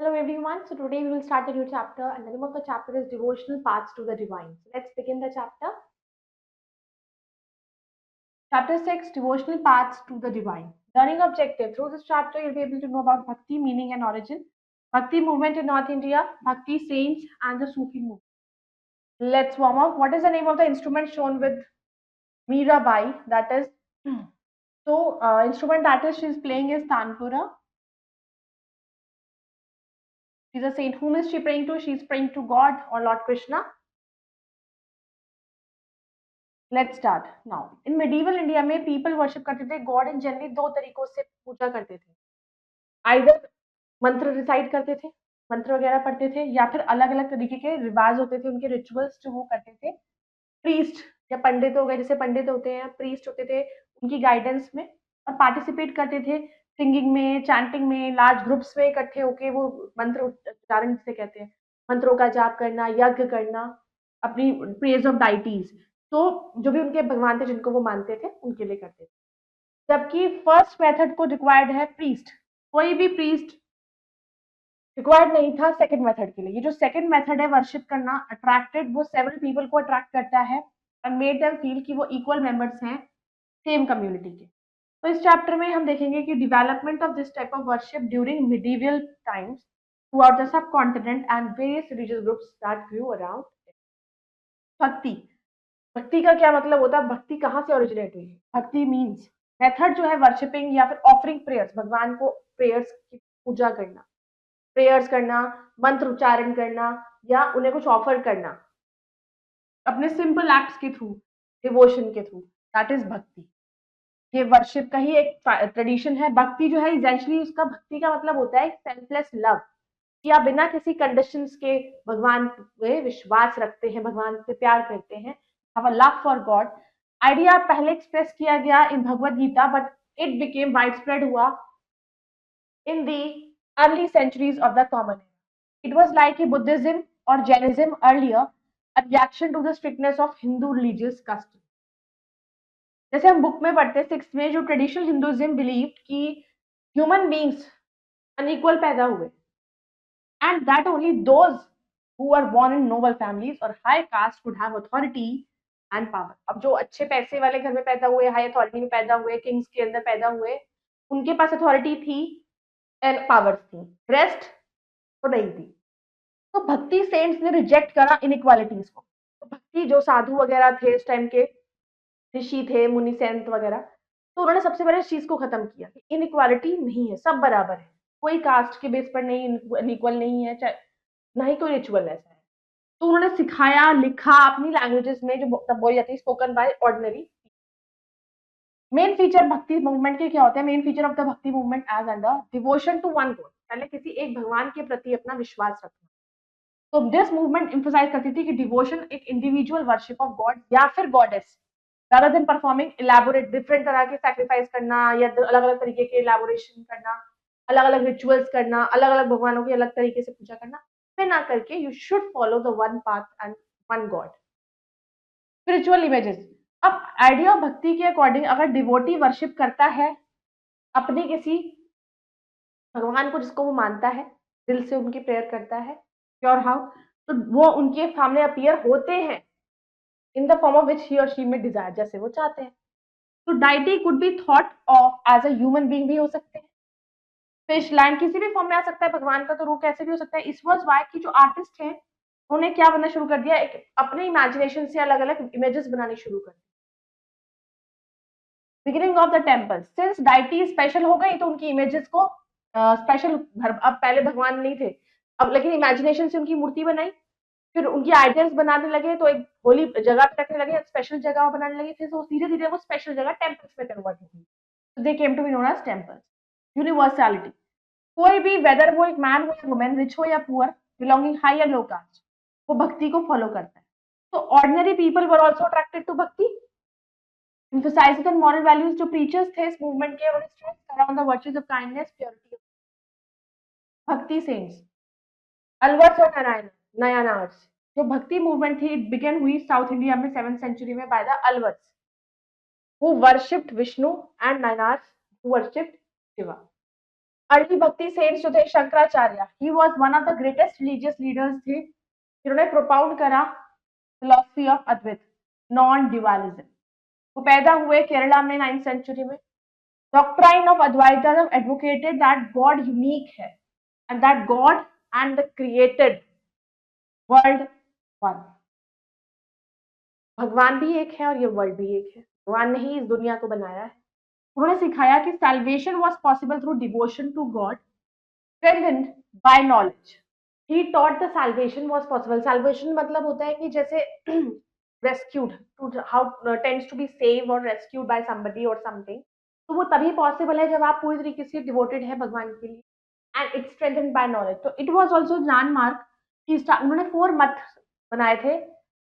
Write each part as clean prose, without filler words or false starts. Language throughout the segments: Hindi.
Hello everyone. So today we will start a new chapter and the name of the chapter is Devotional Paths to the Divine. So let's begin the chapter. Chapter 6 Devotional Paths to the Divine. Learning objective. Through this chapter you'll be able to know about Bhakti meaning and origin, Bhakti movement in North India, Bhakti saints and the Sufi movement. Let's warm up. What is the name of the instrument shown with Mirabai? That is instrument that is she's playing is Tanpura. She's a saint. Whom is she praying to? She's praying to God or Lord Krishna. Let's start now in medieval India में पीपल वर्शिप करते थे गॉड इन जनरली दो तरीकों से पूजा करते थे आइदर मंत्र रिसाइट करते थे मंत्र वगैरह पढ़ते थे या फिर अलग अलग तरीके के रिवाज होते थे उनके रिचुअल्स जो वो करते थे प्रीस्ट या पंडित हो गए जैसे पंडित होते हैं प्रीस्ट होते थे उनकी गाइडेंस में और पार्टिसिपेट करते थे सिंगिंग में चैंटिंग में लार्ज ग्रुप्स में इकट्ठे होके वो मंत्र उच्चारण जिसे कहते हैं मंत्रों का जाप करना यज्ञ करना अपनी प्रेज ऑफ डाइटीज तो जो भी उनके भगवान थे जिनको वो मानते थे उनके लिए करते थे जबकि फर्स्ट मेथड को रिक्वायर्ड है प्रीस्ट कोई भी प्रीस्ट रिक्वायर्ड नहीं था सेकंड मेथड के लिए ये जो सेकंड मेथड है वर्शिप करना अट्रैक्टेड वो सेवरल पीपल को अट्रैक्ट करता है एंड मेड देम फील कि वो इक्वल मेंबर्स हैं सेम कम्युनिटी के तो इस चैप्टर में हम देखेंगे कि development of this type of worship during medieval times throughout the subcontinent and various religious groups that grew around bhakti bhakti का क्या मतलब होता है भक्ति कहाँ से ओरिजिनेट हुई भक्ति मीन्स मेथड जो है वर्शिपिंग या फिर ऑफरिंग प्रेयर्स भगवान को प्रेयर्स की पूजा करना प्रेयर्स करना मंत्र उच्चारण करना या उन्हें कुछ ऑफर करना अपने सिंपल एक्ट्स के थ्रू डिवोशन के थ्रू दैट इज भक्ति ये वर्शिप का ही एक ट्रेडिशन है भक्ति जो है इजेंशली उसका भक्ति का मतलब होता है सेल्फलेस लव कि आप बिना किसी कंडीशंस के भगवान पे विश्वास रखते हैं भगवान से प्यार करते हैं have a love for God. Idea पहले एक्सप्रेस किया गया in Bhagavad Gita but it became widespread हुआ in the early centuries of the common it was like a Buddhism और Jainism earlier a reaction to the strictness of Hindu religious custom. जैसे हम बुक में पढ़ते हैं सिक्स में जो ट्रेडिशनल हिंदुइज्म बिलीव कि ह्यूमन बींग्स अनइक्वल पैदा हुए and that only those who are born in noble families or high caste could have authority and power अब जो अच्छे पैसे वाले घर में पैदा हुए हाई अथॉरिटी में पैदा हुए किंग्स के अंदर पैदा हुए उनके पास अथॉरिटी थी एंड पावर्स थी रेस्ट तो नहीं थी तो भक्ति सेंट्स ने रिजेक्ट करा इनइक्वालिटीज को तो भक्ति जो साधु वगैरह थे इस टाइम के ऋषि थे मुनि सेंत वगैरह तो उन्होंने सबसे पहले इस चीज को खत्म किया कि इनइक्वालिटी नहीं है सब बराबर है कोई कास्ट के बेस पर नहीं इनइक्वल नहीं है ना ही कोई रिचुअल ऐसा है तो उन्होंने सिखाया लिखा अपनी लैंग्वेजेस में जो तब बोली जाती है spoken by ordinary main feature bhakti movement के क्या होते हैं main feature of the bhakti movement as under devotion to one god पहले किसी एक भगवान के प्रति अपना विश्वास रखना तो दिस मूवमेंट एम्फसाइज करती थी कि डिवोशन एक इंडिविजुअल वर्शिप ऑफ गॉड या फिर goddess rather than performing elaborate different तरह के सैक्रिफाइस करना या अलग अलग तरीके के इलेबोरेशन करना अलग अलग रिचुअल्स करना अलग अलग भगवानों की अलग तरीके से पूजा करना ना करके you should follow the one path and one God spiritual images अब आइडिया भक्ति के अकॉर्डिंग अगर डिवोटी वर्शिप करता है अपने किसी भगवान को जिसको वो मानता है दिल से उनकी प्रेयर करता है प्योर हाउ तो वो उनके सामने अपीयर होते हैं in the form of which he और शी में डिजायर जैसे वो चाहते हैं तो deity could be thought of as a human being भी हो सकते हैं फिश लैंड किसी भी फॉर्म में आ सकता है भगवान का तो रूप कैसे भी हो सकता है इस वॉज वाई की जो आर्टिस्ट हैं उन्होंने क्या बनना शुरू कर दिया एक अपने इमेजिनेशन से अलग अलग इमेजेस बनानी शुरू कर the beginning of the temple since deity special हो गई तो उनकी इमेजेस को स्पेशल अब पहले भगवान नहीं थे अब लेकिन इमेजिनेशन से उनकी मूर्ति बनाई फिर उनकी आइडियल्स बनाने लगे तो एक होली जगह पे रखने लगे स्पेशल जगह बनाने लगे फिर वो धीरे धीरे वो स्पेशल जगह टेम्पल्स में कन्वर्ट हुई तो they came to be known as temples universality कोई भी वेदर वो एक मैन हो या वुमेन रिच हो या पुअर बिलोंगिंग हाई या लो कास्ट वो भक्ति को फॉलो करता है तो ordinary people were also attracted to bhakti emphasizes on moral values जो preachers थे इस मूवमेंट के और stress around the virtues of kindness purity भक्ति सेंट्स अलवर्स और नयानार्स जो भक्ति मूवमेंट थी इट बिगन हुई साउथ इंडिया में 7th सेंचुरी में by the Alvars who worshipped Vishnu and Nayanars who worshipped Shiva early भक्ति सेंट्स जो थे Shankaracharya, he was one of the greatest religious leaders थे जिन्होंने प्रोपाउंड करा फिलॉसफी ऑफ अद्वैत, नॉन ड्युअलिज्म। वो पैदा हुए केरला में 9th सेंचुरी में। Doctrine of Advaita advocated that God unique है and that God and the created world one. भगवान भी एक है और ये वर्ल्ड भी एक है, भगवान ने ही इस दुनिया को बनाया है। उन्होंने सिखाया कि salvation was possible through devotion to God, strengthened by knowledge. He taught the salvation was possible. Salvation मतलब होता है कि जैसे rescued, to how tends to be saved or rescued by somebody or something. तो वो तभी पॉसिबल है जब आप पूरी तरीके से डिवोटेड है भगवान के लिए, and it's strengthened by knowledge. तो इट वाज आल्सो लैंडमार्क कि उन्होंने 4 मत बनाए थे,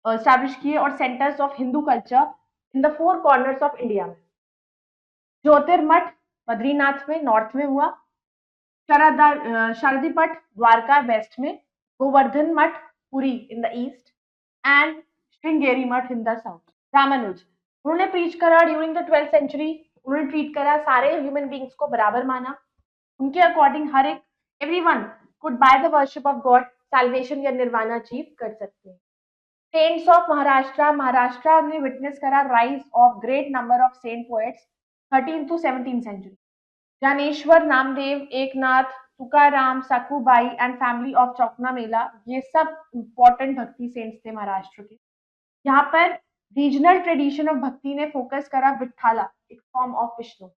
एस्टैब्लिश किए, और centres of Hindu culture in the 4 corners of India में। ज्योतिर्मठ बद्रीनाथ में नॉर्थ में हुआ, शारदीपट द्वारका वेस्ट में, गोवर्धन मठ Puri in the east, and Sringeri मठ इन द साउथ। रामानुज, उन्होंने प्रीच करा ड्यूरिंग द 12th सेंचुरी। उन्होंने ट्रीट करा सारे ह्यूमन बींग्स को बराबर माना। उनके अकॉर्डिंग हर एक everyone could by the worship of God salvation या निर्वाणा अचीव कर सकते हैं। सेंट्स ऑफ महाराष्ट्र, महाराष्ट्र ने विटनेस करा rise of great number of saint poets 13th to 17th century. Dnyaneshwar, Namdev, Eknath, Tukaram, Sakhubai and family of Chokha Mela, ये सब इंपॉर्टेंट भक्ति सेंट्स थे महाराष्ट्र के। यहाँ पर रीजनल ट्रेडिशन ऑफ भक्ति ने फोकस करा विठ्ठाला, एक फॉर्म ऑफ विष्णु।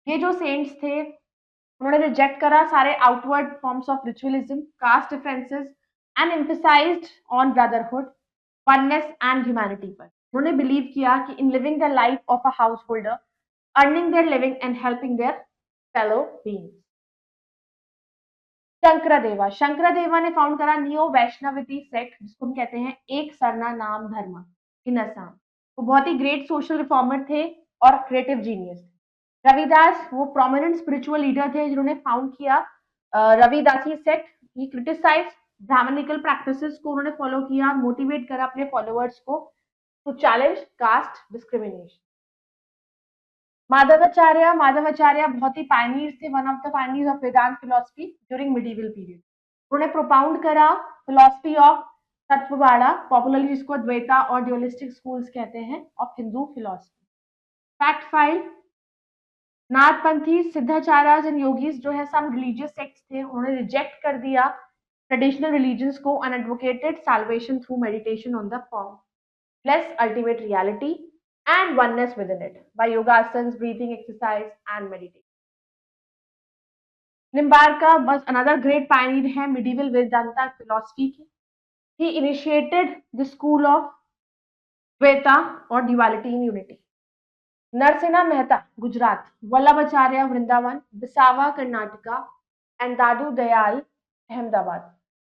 ये जो सेंट्स थे उन्होंने रिजेक्ट करा सारे outward forms of ritualism, caste differences, and emphasised on brotherhood, oneness and humanity पर। उन्होंने बिलीव किया कि in living the life of a householder, earning their living and helping their fellow beings. Shankardeva, Shankardeva ने फाउंड करा नियो वैष्णवती सेक्ट, जिसको हम कहते हैं एक सरना नाम धर्म इन असम। वो बहुत ही ग्रेट सोशल रिफॉर्मर थे और क्रिएटिव जीनियस। रविदास, वो प्रोमिनेंट स्पिरिचुअल लीडर थे जिन्होंने फाउंड किया Ravidasi sect. He criticise brahmanical practices को उन्होंने फॉलो किया, मोटिवेट करा अपने फॉलोअर्स को to challenge caste discrimination. Madhvacharya, Madhvacharya बहुत ही पायनियर थे, one of the pioneers of Vedanta philosophy during medieval period. उन्होंने प्रोपाउंड करा फिलॉसफी ऑफ तत्ववाड़ा, पॉपुलरली जिसको द्वैता और ड्यूअलिस्टिक स्कूल्स कहते हैं, of Hindu philosophy. Fact file, Nathpanthi, Siddhacharyas and yogis जो है सम रिलीजियस सेक्ट्स थे, उन्होंने रिजेक्ट कर दिया ट्रेडिशनल रिलीजन्स को and advocated salvation through meditation on the form less ultimate reality and oneness within it by yogasanas, breathing exercise and meditation. Nimbarka was another great pioneer है medieval Vedanta philosophy की. He initiated the school of Dvaita or duality in unity. Narasimha Mehta Gujarat, Vallabhacharya Vrindavan, Basava Karnataka and Dadu Dayal Ahmedabad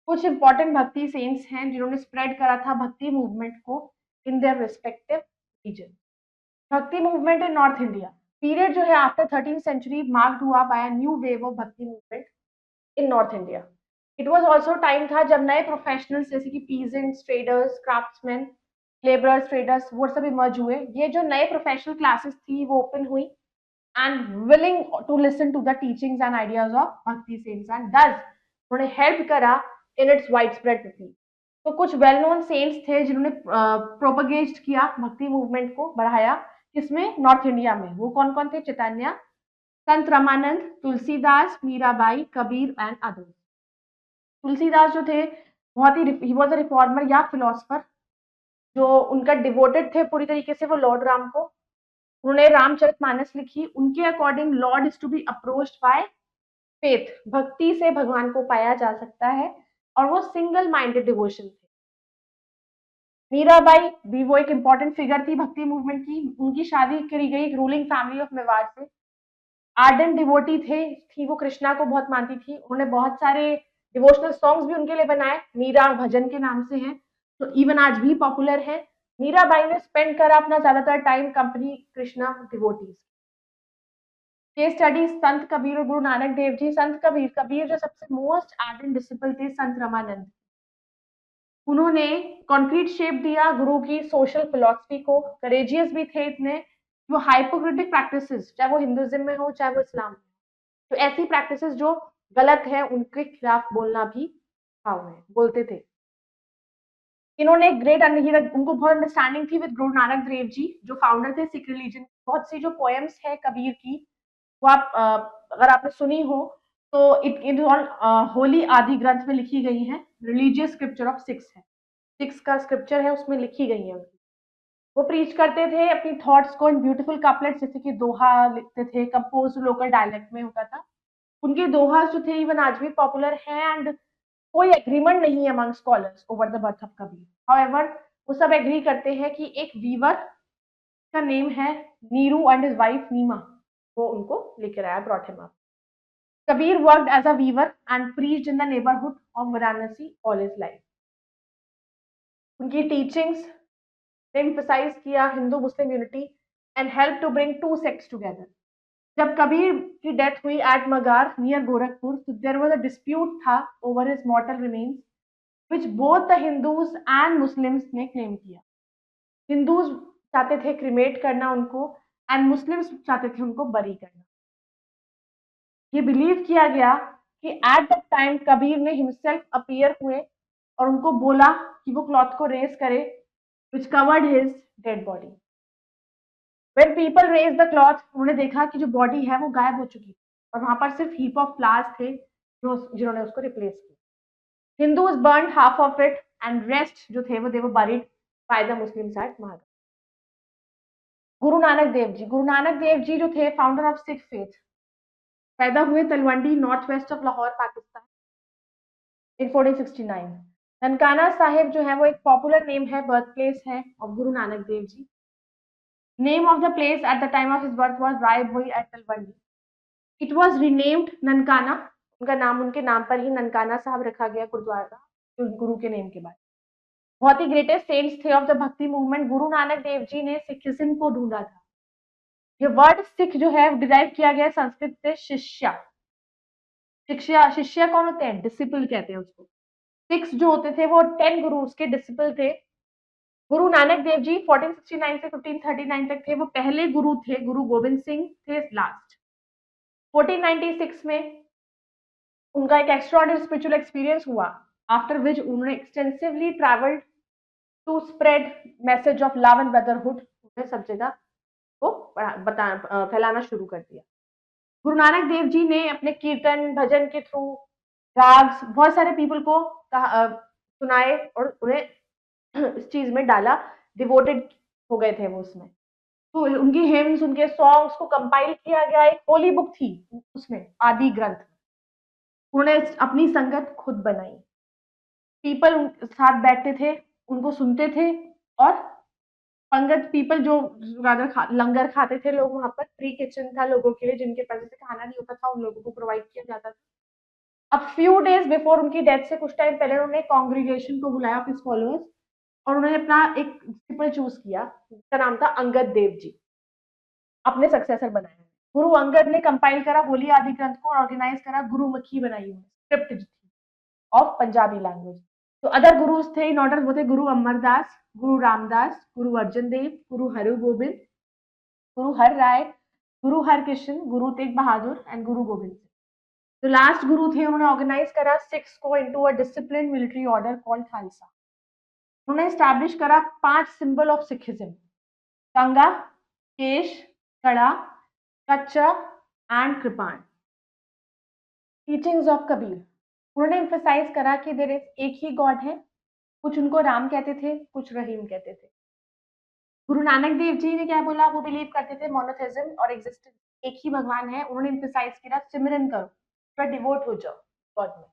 कुछ इंपॉर्टेंट भक्ति सेंट्स हैं जिन्होंने स्प्रेड करा था भक्ति मूवमेंट को in their respective region. Bhakti movement in north India period जो है आफ्टर 13th सेंचुरी मार्क्ड हुआ by a new wave of bhakti movement in north India. It was also time था जब नए प्रोफेशनल्स जैसे कि peasants, traders, craftsman, labourers, traders, वो सब इमर्ज हुए। ये जो नए प्रोफेशनल क्लासेस थी वो ओपन हुई and willing to listen to the teachings and ideas of bhakti saints and thus उन्होंने हेल्प करा in its wide spread people. तो कुछ वेल नोन सेंट्स थे जिन्होंने प्रोपगेट किया भक्ति मूवमेंट को, बढ़ाया, किसमें? नॉर्थ इंडिया में। वो कौन कौन थे? चैतन्य, संत रामानंद, तुलसीदास, मीराबाई, कबीर एंड अदर्स। तुलसीदास जो थे बहुत ही ही वाज अ रिफॉर्मर या फिलोसफर जो उनका डिवोटेड थे पूरी तरीके से वो लॉर्ड राम को। उन्होंने रामचरितमानस लिखी। उनके according lord is to be approached by faith, bhakti से भगवान को पाया जा सकता है, और वो सिंगल माइंडेड डिवोशन थे। मीराबाई भी वो एक इंपॉर्टेंट फिगर थी भक्ति मूवमेंट की। उनकी शादी करी गई एक रूलिंग फैमिली ऑफ मेवाड़ से। आर्डेंट डिवोटी थी वो, कृष्णा को बहुत मानती थी। उन्होंने बहुत सारे डिवोशनल सॉन्ग्स भी उनके लिए बनाए, मीरा भजन के नाम से हैं, तो इवन आज भी पॉपुलर है। मीराबाई ने स्पेंड करा अपना ज्यादातर time company Krishna devotees. Case study संत कबीर और गुरु नानक देव जी। संत कबीर जो सबसे मोस्ट आर्डेंट डिसिपल थे संत रामानंद, उन्होंने कॉन्क्रीट शेप दिया गुरु की सोशल फिलॉसफी को। करेजियस भी थे इतने, वो हाइपोक्रेटिक प्रैक्टिसेस चाहे वो हिंदुइज्म में हो चाहे वो इस्लाम में, तो ऐसी प्रैक्टिसेस जो गलत है उनके खिलाफ बोलना भी था, उन्हें बोलते थे। इन्होंने ग्रेट उनको बहुत अंडरस्टैंडिंग थी विद गुरु नानक देव जी, जो फाउंडर थे सिख रिलीजन। बहुत सी जो पोएम्स है कबीर की, वो आप अगर आपने सुनी हो तो इट ऑन होली आदि ग्रंथ में लिखी गई है। रिलीजियस स्क्रिप्चर ऑफ सिक्स है, सिक्स का स्क्रिप्चर है, उसमें लिखी गई है। वो प्रीच करते थे अपनी थॉट्स को इन ब्यूटीफुल कपलेट्स, जैसे कि दोहा लिखते थे, कंपोज लोकल डायलेक्ट में होता था। उनके दोहा जो थे इवन आज भी पॉपुलर हैं, एंड कोई एग्रीमेंट नहीं है among scholars over the birth of Kabir. However वो सब एग्री करते हैं कि एक वीवर का नेम है Neeru and his wife Neema, वो उनको लेकर आया, brought him up. Kabir worked as a weaver and preached in the neighbourhood of Varanasi all his life. उनकी टीचिंग्स ने एम्फसाइज किया Hindu Muslim unity and help to bring two sects together. जब कबीर की डेथ हुई एट मगार नियर गोरखपुर, तो देयर वाज अ डिस्प्यूट था over his मॉर्टल remains, which both the Hindus and Muslims ने क्लेम किया। हिंदूज चाहते थे क्रिमेट करना उनको, एंड मुस्लिम्स चाहते थे उनको बरी करना। ये बिलीव किया गया कि एट दैट टाइम कबीर ने हिमसेल्फ अपीयर हुए और उनको बोला कि वो क्लॉथ को रेज करे which covered his dead body. When people raise the cloth, उन्होंने देखा कि जो बॉडी है वो गायब हो चुकी और वहां पर सिर्फ हीप ऑफ फ्लावर्स थे जिन्होंने उसको रिप्लेस किया। Hindus burn half of it and rest जो थे वो they were buried by the Muslims at Maharaj. Guru Nanak Dev जी, गुरु नानक देव जी जो थे फाउंडर ऑफ सिख फेथ, पैदा हुए Talwandi north west of Lahore Pakistan in 1469। Nankana Sahib जो है वो एक पॉपुलर नेम है, बर्थ प्लेस है of Guru Nanak Dev ji. Name of the place at the time of his birth was Raibhoi at Talwandi. It was renamed Nankana, उनका नाम उनके नाम पर ही ननकाना साहब रखा गया गुरुद्वारा, गुरु के नेम के बाद। बहुत ही ग्रेटेस्ट सेंट्स थे ऑफ द भक्ति मूवमेंट। गुरु नानक देव जी ने सिखिज्म को ढूंढा था। ये वर्ड सिख जो है डिराइव किया गया संस्कृत से शिष्या। शिष्या, शिष्या कौन होते हैं? डिसिपल कहते हैं उसको। सिक्स जो होते थे वो 10 गुरुज के डिसिपल थे। गुरु नानक देव जी 1469 से 1539 तक थे, वो पहले गुरु थे। गुरु गोविंद सिंह थे लास्ट। 1496 में उनका एक एक्स्ट्राऑर्डिनरी स्पिरिचुअल एक्सपीरियंस हुआ, आफ्टर विच उन्होंने extensively travelled to spread message of love and brotherhood. उन्होंने सब जगह को फैलाना शुरू कर दिया। गुरु नानक देव जी ने अपने कीर्तन भजन के थ्रू राग्स बहुत सारे पीपल को सुनाए और उन्हें इस चीज में डाला, डिवोटेड हो गए थे वो उसमें। तो उनकी हिम्स, उनके सॉन्ग्स को कंपाइल किया गया, एक होली बुक थी उसमें, आदि ग्रंथ। उन्होंने अपनी संगत खुद बनाई। पीपल साथ बैठते थे, उनको सुनते थे, और पंगत पीपल जो लंगर खाते थे लोग, वहां पर फ्री किचन था लोगों के लिए, जिनके पास से खाना नहीं होता था उन लोगों को प्रोवाइड किया जाता था। अब फ्यू डेज बिफोर उनकी डेथ से कुछ टाइम पहले उन्होंने कांग्रीगेशन को बुलाया, अपने फॉलोअर्स, और उन्होंने अपना एक डिसिपल चूज किया, जिसका नाम था अंगद देव जी, अपने सक्सेसर बनाया। गुरु अंगद ने कंपाइल करा होली आदि ग्रंथ को, ऑर्गेनाइज करा, गुरुमुखी बनाई हुई स्क्रिप्ट ऑफ पंजाबी लैंग्वेज। तो अदर गुरुज थे इन ऑर्डर, वो थे गुरु अमरदास, गुरु रामदास, गुरु अर्जन देव, गुरु हरगोबिंद, गुरु हर राय, गुरु हरकृष्ण, गुरु तेग बहादुर एंड गुरु गोविंद सिंह। जो लास्ट गुरु थे उन्होंने ऑर्गेनाइज करा सिक्स को into a discipline military order called Khalsa. उन्होंने एस्टैब्लिश करा 5 सिंबल ऑफ सिखिज्म: कंगा, केश, कड़ा, कच्चा एंड कृपाण। टीचिंग्स ऑफ कबीर, उन्होंने एम्फसाइज करा कि देयर इज एक ही गॉड है। कुछ उनको राम कहते थे, कुछ रहीम कहते थे। गुरु नानक देव जी ने क्या बोला? वो बिलीव करते थे मोनोथेइज्म और एग्जिस्टेंस, एक ही भगवान है। उन्होंने एम्फसाइज किया सिमरन करो, थोड़ा डिवोट हो जाओ गॉड में।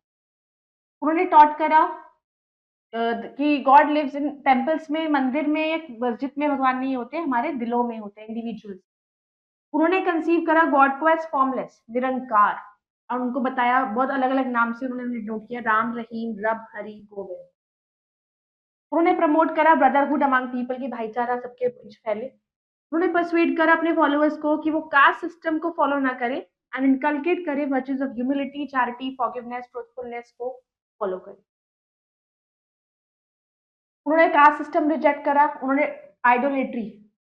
उन्होंने टॉट करा कि गॉड लिव्स इन टेम्पल्स में, मंदिर में या मस्जिद में भगवान नहीं होते, हमारे दिलों में होते हैं, इंडिविजुअल्स। उन्होंने कंसीव करा गॉड को एज फॉर्मलेस, निरंकार, और उनको बताया बहुत अलग अलग नाम से उन्होंने नोट किया, राम, रहीम, रब, हरि, गोविंद। उन्होंने प्रमोट करा ब्रदरहुड अमंग पीपल की, भाईचारा सबके बीच फैले। उन्होंने परsuade करा अपने फॉलोअर्स को कि वो कास्ट सिस्टम को फॉलो ना करें एंड इनकलकेट करे virtues of humility, charity, forgiveness, truthfulness को फॉलो करें। उन्होंने कास्ट सिस्टम रिजेक्ट करा। उन्होंने आइडोलेट्री,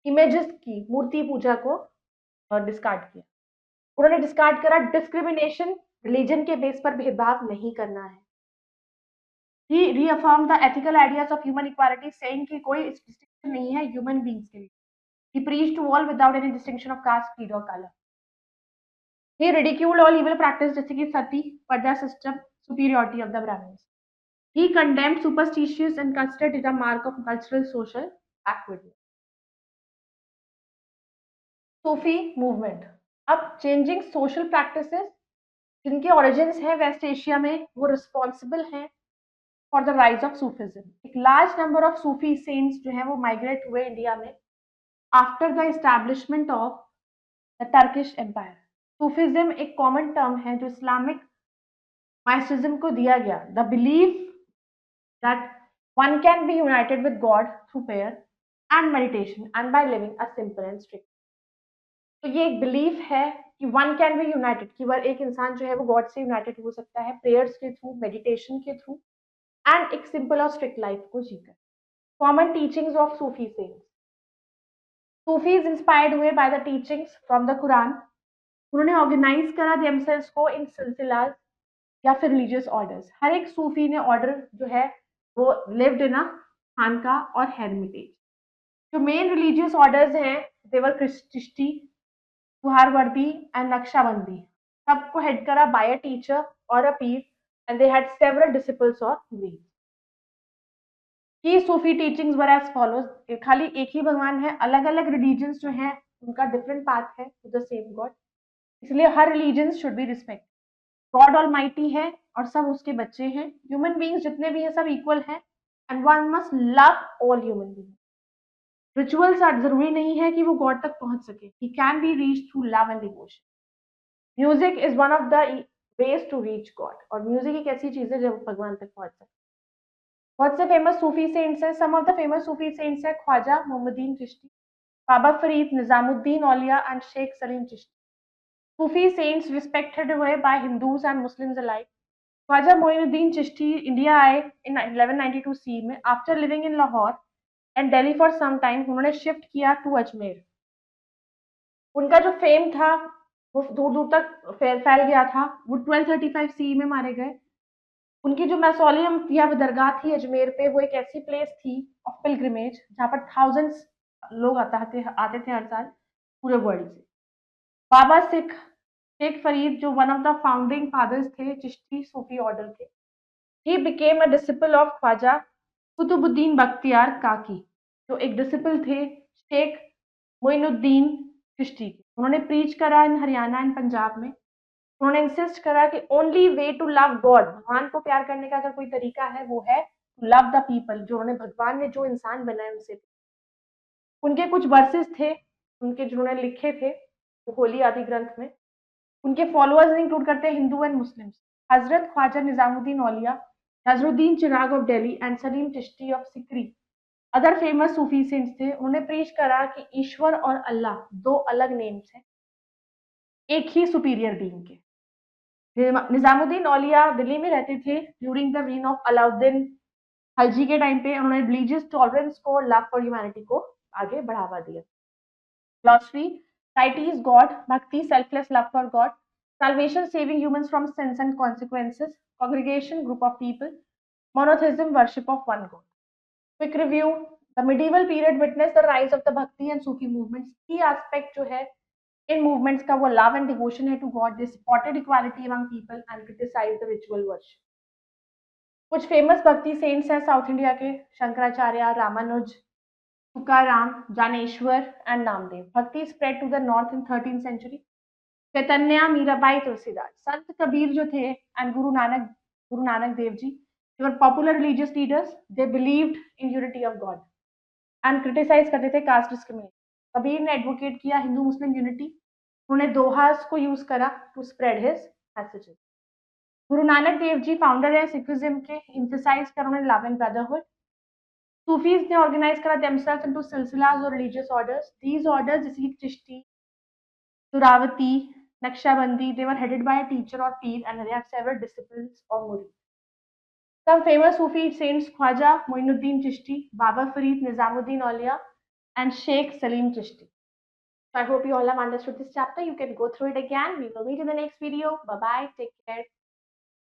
इमेजेस की मूर्ति पूजा को डिस्कार्ड किया। उन्होंने डिस्कार्ड करा डिस्क्रिमिनेशन, रिलीजन के बेस पर भेदभाव नहीं करना है। He reaffirmed the ethical ideas of human equality, saying कि कोई distinction नहीं है human beings के लिए. He preached to all without any distinction of caste, creed or color. He ridiculed all evil practice जैसे कि सती, पर्दा system, superiority of the Brahmins. He condemned superstitions and considered it a mark of cultural social backwardness. Sufi movement. अब changing social practices जिनके origins है वेस्ट एशिया में, वो responsible हैं for the rise of Sufism. एक large number of Sufi saints जो है वो migrate हुए इंडिया में after the establishment of the Turkish Empire. Sufism एक common term है जो Islamic mysticism को दिया गया. The belief that one can be united with God through prayer and meditation and by living a simple and strict. तो ये एक बिलीफ है कि वन कैन बी यूनाइटेड, कि वह एक इंसान जो है वो गॉड से यूनाइटेड हो सकता है प्रेयर्स के थ्रू, मेडिटेशन के थ्रू एंड एक सिंपल और स्ट्रिक्ट लाइफ को जीकर. Common teachings of Sufi saints. Sufis inspired हुए by the teachings from the Quran. उन्होंने ऑर्गेनाइज करा देमसेल्व्स को इन सिलसिलास या फिर रिलीजियस ऑर्डर्स. हर एक सूफी ने ऑर्डर जो है वो लिव्ड इन अ खानका और हेरमिटेज. जो मेन रिलीजियस ऑर्डर्स हैं देवर चिश्ती, सुहारवर्दी एंड नक्शबंदी. सबको हेड करा बाय अ टीचर और अ पीर and they had several disciples और ग्रीव्स. की सूफी टीचिंग्स वर एज फॉलोज. खाली एक ही भगवान है, अलग अलग रिलीजन्स जो हैं उनका डिफरेंट पाथ है टू द सेम गॉड, इसलिए हर religion should be respect. God almighty है और सब उसके बच्चे हैं. ह्यूमन बींग्स जितने भी हैं सब इक्वल हैं and one must love all human beings. Rituals जरूरी नहीं है कि वो गॉड तक पहुंच सके. He can be reach through love and devotion. Music is one of the ways to reach god. और म्यूजिक एक ऐसी चीज है जो भगवान तक पहुंच सके. बहुत से फेमस सूफी सेंट्स हैं. Some of the famous Sufi saints है Khwaja Mohammadin Chishti, Baba Farid, Nizamuddin Auliya and Sheikh Salim Chishti. Sufi saints respected हुए by Hindus and Muslims alike. Khwaja Moinuddin Chishti India आए इन 1192 सी में. After living in Lahore and Delhi for some time, उन्होंने शिफ्ट किया टू अजमेर. उनका जो फेम था वो दूर दूर तक फैल गया था. वो 1235 सी में मारे गए. उनकी जो मैसोलियम या दरगाह थी अजमेर पे, वो एक ऐसी प्लेस थी ऑफ पिलग्रिमेज जहाँ पर थाउजेंड्स लोग आते थे हर साल पूरे वर्ल्ड से. बाबा शेख फरीद जो one of the founding fathers थे चिश्ती सूफी ऑर्डर के, he became a disciple of Khwaja Qutbuddin Bakhtiyar Kaki, जो एक डिसिपल थे शेख मोइनुद्दीन चिश्ती के. उन्होंने प्रीच करा इन हरियाणा एंड पंजाब में. उन्होंने इंसिस्ट करा कि only way to love god, भगवान को प्यार करने का अगर कोई तरीका है वो है टू लव द पीपल. जो उन्होंने भगवान ने जो इंसान बनाए उनसे. उनके कुछ वर्सेस थे उनके जो उन्होंने लिखे थे वो होली आदि ग्रंथ में. उनके फॉलोअर्स इंक्लूड करते हैं Hindu and Muslims. Hazrat Khwaja Nizamuddin Auliya, Nazruddin Chirag of Delhi and Salim Chishti of Sikri other famous Sufi saints थे. उन्होंने प्रीच करा कि ईश्वर और अल्लाह दो अलग नेम्स हैं एक ही सुपीरियर बीइंग के. निजामुद्दीन औलिया दिल्ली में रहते थे during the reign of Alauddin Khalji के टाइम पे. उन्होंने रिलीजियस टॉलरेंस को, लव फॉर ह्यूमैनिटी को आगे बढ़ावा दिया. Philosophy, charity is god, bhakti, selfless love for god, salvation, saving humans from sins and consequences, congregation, group of people, monotheism, worship of one god. Quick review. The medieval period witnessed the rise of the Bhakti and Sufi movements. Key aspect जो है इन मूवमेंट्स का वो लव एंड डिवोशन है to God. They supported equality among people and criticised the ritual worship. कुछ फेमस भक्ति सेंट्स हैं साउथ इंडिया के: Shankaracharya, Ramanuja, Tukaram, Dnyaneshwar and Namdev. Bhakti spread to the north in 13th century. Chaitanya, Mirabai, Tulsidas. Sant Kabir जो थे and Guru Nanak Dev ji, they were popular religious leaders. They believed in unity of God and criticize करते थे कास्ट डिस्क्रिमिनेशन. कबीर ने एडवोकेट किया हिंदू मुस्लिम यूनिटी. उन्होंने दोहास को यूज करा to spread his messages. Guru Nanak Dev ji founder है सिखिज्म के. एम्फसाइज करा उन्होंने लव एंड ब्रदरहुड. सूफीज ने ऑर्गेनाइज करा themselves into सिलसिलास और रिलीजियस ऑर्डर्स. दीज ऑर्डर्स जैसे कि Chishti, सुरावती, Naqshbandi, they were headed by a teacher or peer and they have several disciples or murid. Some famous Sufi saints: Khwaja Moinuddin Chishti, Baba Farid, Nizamuddin Auliya and Sheikh Salim Chishti. So I hope you all have understood this chapter. You can go through it again. We will meet in the next video. Bye bye. Take care.